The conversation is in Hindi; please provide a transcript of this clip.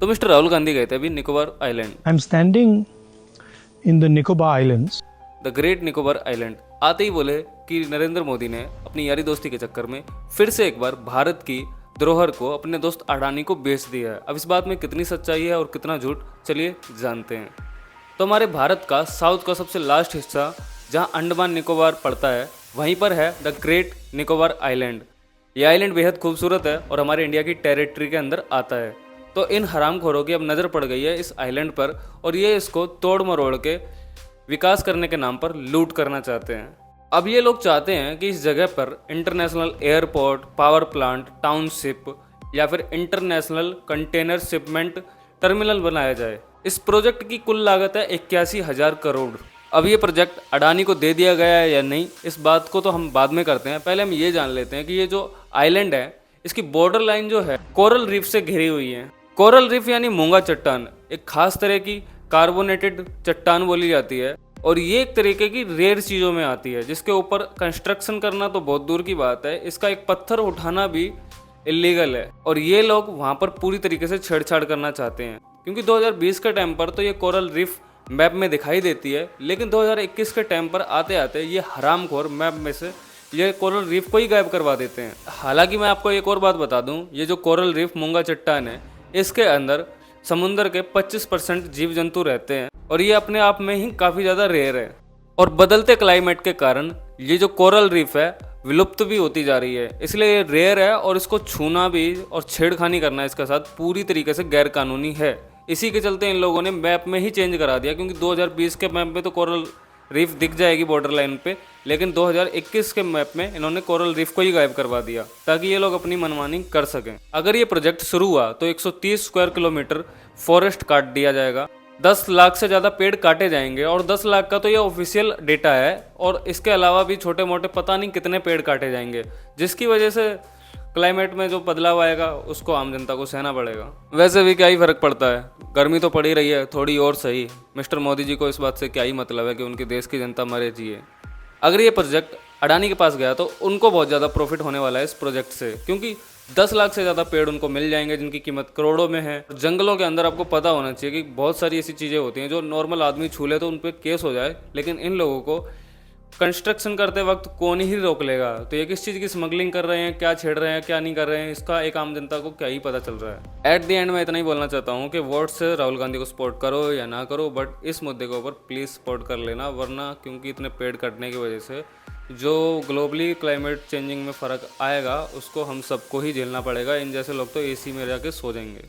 तो मिस्टर राहुल गांधी गए थे अभी Nicobar island, I'm standing in the Nicobar Islands. The great Nicobar island. आते ही बोले कि नरेंद्र मोदी ने अपनी यारी दोस्ती के चक्कर में फिर से एक बार भारत की धरोहर को अपने दोस्त अडानी को बेच दिया है। अब इस बात में कितनी सच्चाई है और कितना झूठ, चलिए जानते हैं। तो हमारे भारत का साउथ का सबसे लास्ट हिस्सा जहां अंडमान निकोबार पड़ता है, वहीं पर है द ग्रेट निकोबार आइलैंड। ये आइलैंड बेहद खूबसूरत है और हमारे इंडिया की टेरिटरी के अंदर आता है। तो इन हरामखोरों की अब नज़र पड़ गई है इस आइलैंड पर और ये इसको तोड़ मरोड़ के विकास करने के नाम पर लूट करना चाहते हैं। अब ये लोग चाहते हैं कि इस जगह पर international airport, power plant, township या फिर इंटरनेशनल कंटेनर शिपमेंट टर्मिनल बनाया जाए। इस प्रोजेक्ट की कुल लागत है 81,000 करोड़। अब ये प्रोजेक्ट अडानी को दे दिया गया है या नहीं, इस बात को तो हम बाद में करते हैं। पहले हम ये जान लेते हैं कि ये जो आइलैंड है इसकी बॉर्डर लाइन जो है कोरल रीफ से घिरी हुई है। कोरल रीफ यानी मूंगा चट्टान एक खास तरह की कार्बोनेटेड चट्टान बोली जाती है और ये एक तरीके की रेयर चीज़ों में आती है जिसके ऊपर कंस्ट्रक्शन करना तो बहुत दूर की बात है, इसका एक पत्थर उठाना भी इलीगल है। और ये लोग वहाँ पर पूरी तरीके से छेड़छाड़ करना चाहते हैं क्योंकि 2020 के टाइम पर तो ये कोरल रीफ मैप में दिखाई देती है, लेकिन 2021 के टाइम पर आते आते ये हरामखोर मैप में से ये कोरल रीफ को ही गायब करवा देते हैं। हालांकि मैं आपको एक और बात बता दूं, ये जो कोरल रीफ मूंगा चट्टान है इसके अंदर समुंदर के 25% जीव जंतु रहते हैं और ये अपने आप में ही काफ़ी ज़्यादा रेयर है। और बदलते क्लाइमेट के कारण ये जो कोरल रीफ है विलुप्त भी होती जा रही है, इसलिए ये रेयर है और इसको छूना भी और छेड़खानी करना इसके साथ पूरी तरीके से गैर कानूनी है। इसी के चलते इन लोगों ने मैप में ही चेंज करा दिया क्योंकि 2020 के मैप में तो कोरल रीफ दिख जाएगी बॉर्डर लाइन पे, लेकिन 2021 के मैप में इन्होंने कोरल रीफ को ही गायब करवा दिया ताकि ये लोग अपनी मनमानी कर सकें। अगर ये प्रोजेक्ट शुरू हुआ तो 130 स्क्वायर किलोमीटर फॉरेस्ट काट दिया जाएगा, 10 लाख से ज़्यादा पेड़ काटे जाएंगे और 10 लाख का तो ये ऑफिशियल डेटा है और इसके अलावा भी छोटे मोटे पता नहीं कितने पेड़ काटे जाएंगे, जिसकी वजह से क्लाइमेट में जो बदलाव आएगा उसको आम जनता को सहना पड़ेगा। वैसे भी क्या ही फर्क पड़ता है, गर्मी तो पड़ी रही है थोड़ी और सही। मिस्टर मोदी जी को इस बात से क्या ही मतलब है कि उनके देश की जनता मरे जिए। अगर ये प्रोजेक्ट अडानी के पास गया तो उनको बहुत ज़्यादा प्रॉफिट होने वाला है इस प्रोजेक्ट से, क्योंकि 10 लाख से ज़्यादा पेड़ उनको मिल जाएंगे जिनकी कीमत करोड़ों में है। जंगलों के अंदर आपको पता होना चाहिए कि बहुत सारी ऐसी चीज़ें होती हैं जो नॉर्मल आदमी छू ले तो उन पर केस हो जाए, लेकिन इन लोगों को कंस्ट्रक्शन करते वक्त कौन ही रोक लेगा। तो ये किस चीज़ की स्मगलिंग कर रहे हैं, क्या छेड़ रहे हैं, क्या नहीं कर रहे हैं, इसका एक आम जनता को क्या ही पता चल रहा है। एट द एंड मैं इतना ही बोलना चाहता हूँ कि वोट से राहुल गांधी को सपोर्ट करो या ना करो, बट इस मुद्दे के ऊपर प्लीज़ सपोर्ट कर लेना, वरना क्योंकि इतने पेड़ कटने की वजह से जो ग्लोबली क्लाइमेट चेंजिंग में फ़र्क आएगा उसको हम सबको ही झेलना पड़ेगा। इन जैसे लोग तो एसी में जाके सो जाएंगे।